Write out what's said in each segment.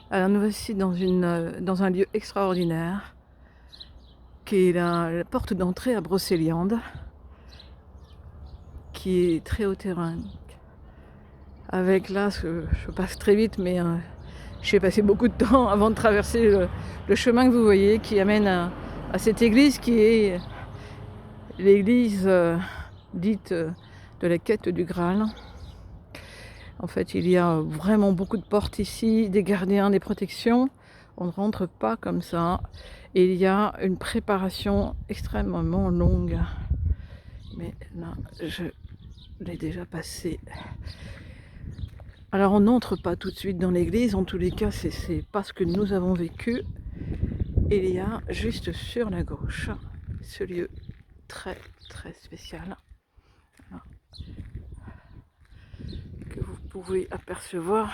Alors nous voici dans un lieu extraordinaire qui est la porte d'entrée à Brocéliande, qui est très haut-terrain. Avec là, je passe très vite, mais j'ai passé beaucoup de temps avant de traverser le chemin que vous voyez qui amène à cette église qui est l'église dite de la quête du Graal. En fait, il y a vraiment beaucoup de portes ici, des gardiens, des protections. On ne rentre pas comme ça. Et il y a une préparation extrêmement longue. Mais là, je l'ai déjà passé. Alors on n'entre pas tout de suite dans l'église. En tous les cas, c'est pas ce que nous avons vécu. Il y a juste sur la gauche ce lieu très très spécial que vous pouvez apercevoir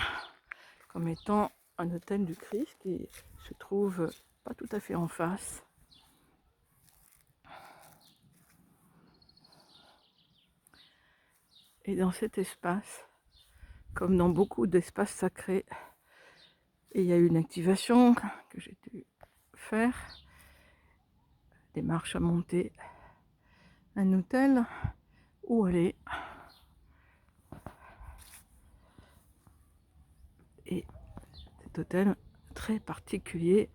comme étant un hôtel du Christ qui se trouve pas tout à fait en face. Et dans cet espace, comme dans beaucoup d'espaces sacrés, il y a eu une activation que j'ai dû faire, des marches à monter, un hôtel où aller. Et cet hôtel très particulier.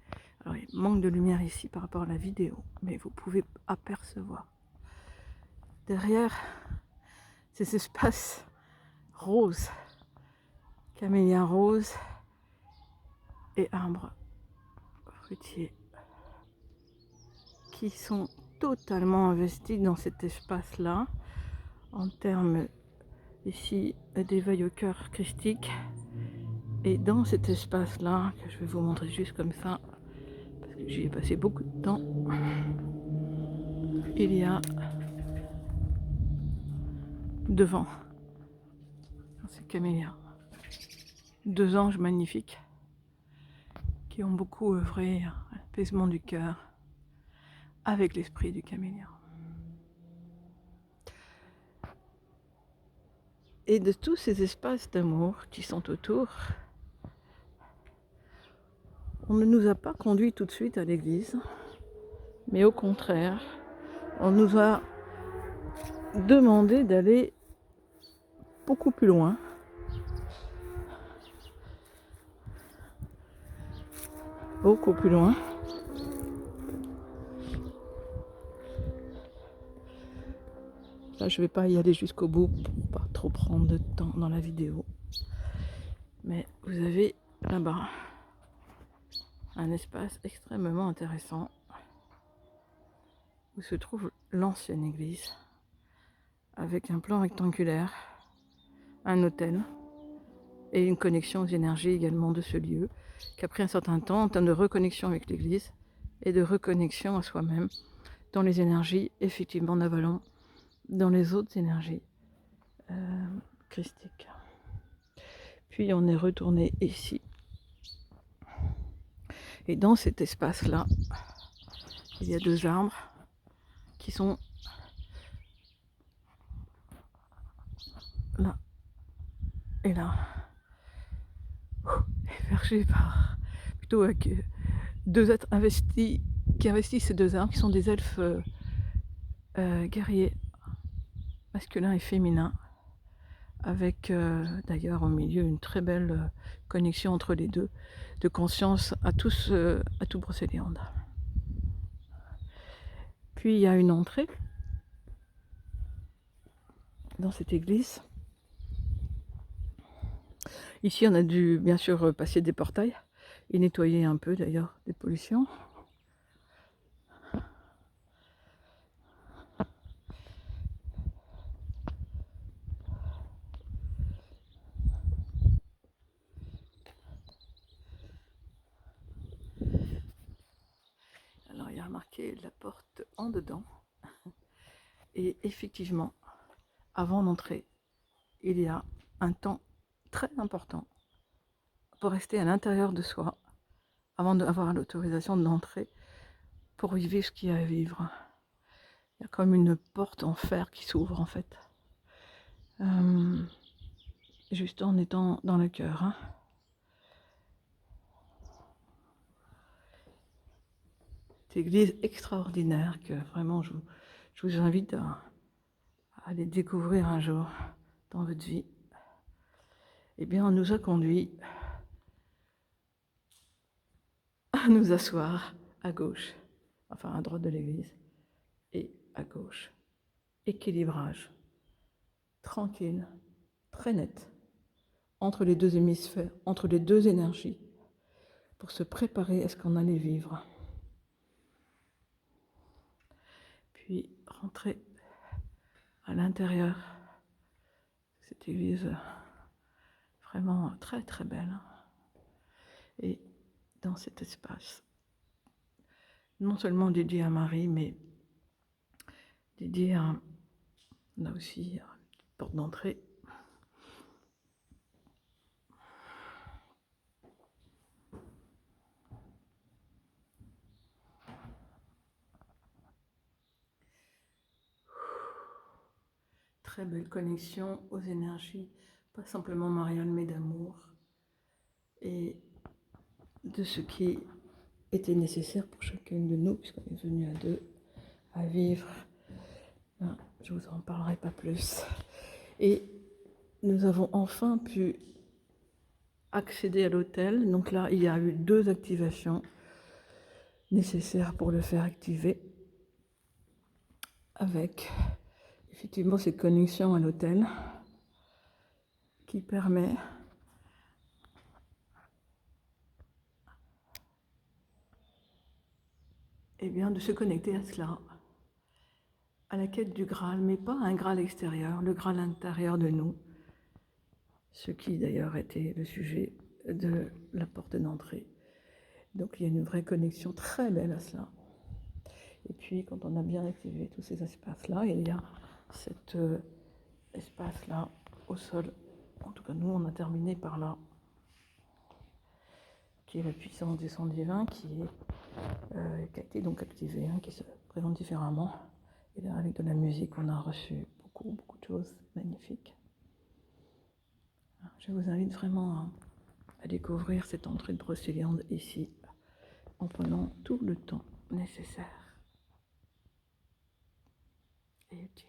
Alors il manque de lumière ici par rapport à la vidéo, mais vous pouvez apercevoir derrière ces espaces roses, camélias roses et arbres fruitiers qui sont totalement investis dans cet espace-là en termes ici d'éveil au cœur christique. Et dans cet espace-là, que je vais vous montrer juste comme ça, parce que j'y ai passé beaucoup de temps, il y a devant ces camélias 2 anges magnifiques qui ont beaucoup œuvré à l'apaisement du cœur avec l'esprit du camélia. Et de tous ces espaces d'amour qui sont autour, on ne nous a pas conduits tout de suite à l'église, mais au contraire, on nous a demandé d'aller beaucoup plus loin. Beaucoup plus loin. Là, je ne vais pas y aller jusqu'au bout pour pas trop prendre de temps dans la vidéo. Mais vous avez là-bas un espace extrêmement intéressant où se trouve l'ancienne église avec un plan rectangulaire, un autel et une connexion aux énergies également de ce lieu qui a pris un certain temps en termes de reconnexion avec l'église et de reconnexion à soi-même dans les énergies effectivement d'Avalon, dans les autres énergies christiques. Puis on est retourné ici. Et dans cet espace-là, il y a 2 arbres qui sont là et là, hébergés par plutôt avec 2 êtres investis qui investissent ces 2 arbres, qui sont des elfes guerriers masculins et féminins, avec d'ailleurs au milieu une très belle connexion entre les deux, de conscience à tout Brocéliande. Puis il y a une entrée dans cette église. Ici on a dû bien sûr passer des portails et nettoyer un peu d'ailleurs des pollutions. Alors il y a marqué la porte en dedans. Et effectivement, avant d'entrer, il y a un temps très important pour rester à l'intérieur de soi avant d'avoir l'autorisation d'entrer pour vivre ce qu'il y a à vivre. Il y a comme une porte en fer qui s'ouvre en fait. Juste en étant dans le cœur. église extraordinaire que vraiment je vous invite à aller découvrir un jour dans votre vie. Eh bien, on nous a conduits à nous asseoir à gauche, enfin à droite de l'église, et à gauche. Équilibrage, tranquille, très net, entre les deux hémisphères, entre les deux énergies, pour se préparer à ce qu'on allait vivre. Puis rentrer à l'intérieur de cette église vraiment très très belle. Et dans cet espace, non seulement dédié à Marie, mais dédié à, on a aussi une porte d'entrée. Très belle connexion aux énergies, pas simplement mariales, mais d'amour, et de ce qui était nécessaire pour chacune de nous, puisqu'on est venu à deux, à vivre. Là, je ne vous en parlerai pas plus. Et nous avons enfin pu accéder à l'hôtel. Donc là, il y a eu 2 activations nécessaires pour le faire activer, avec effectivement cette connexion à l'hôtel qui permet de se connecter à cela, à la quête du Graal, mais pas un Graal extérieur, le Graal intérieur de nous, ce qui d'ailleurs était le sujet de la porte d'entrée. Donc il y a une vraie connexion très belle à cela. Et puis quand on a bien activé tous ces espaces-là, il y a cet espace-là au sol. En tout cas, nous, on a terminé par là, qui est la puissance du sang divin, qui a été donc activée, qui se présente différemment. Et là, avec de la musique, on a reçu beaucoup de choses magnifiques. Je vous invite vraiment à découvrir cette entrée de Brocéliande ici, en prenant tout le temps nécessaire et utile.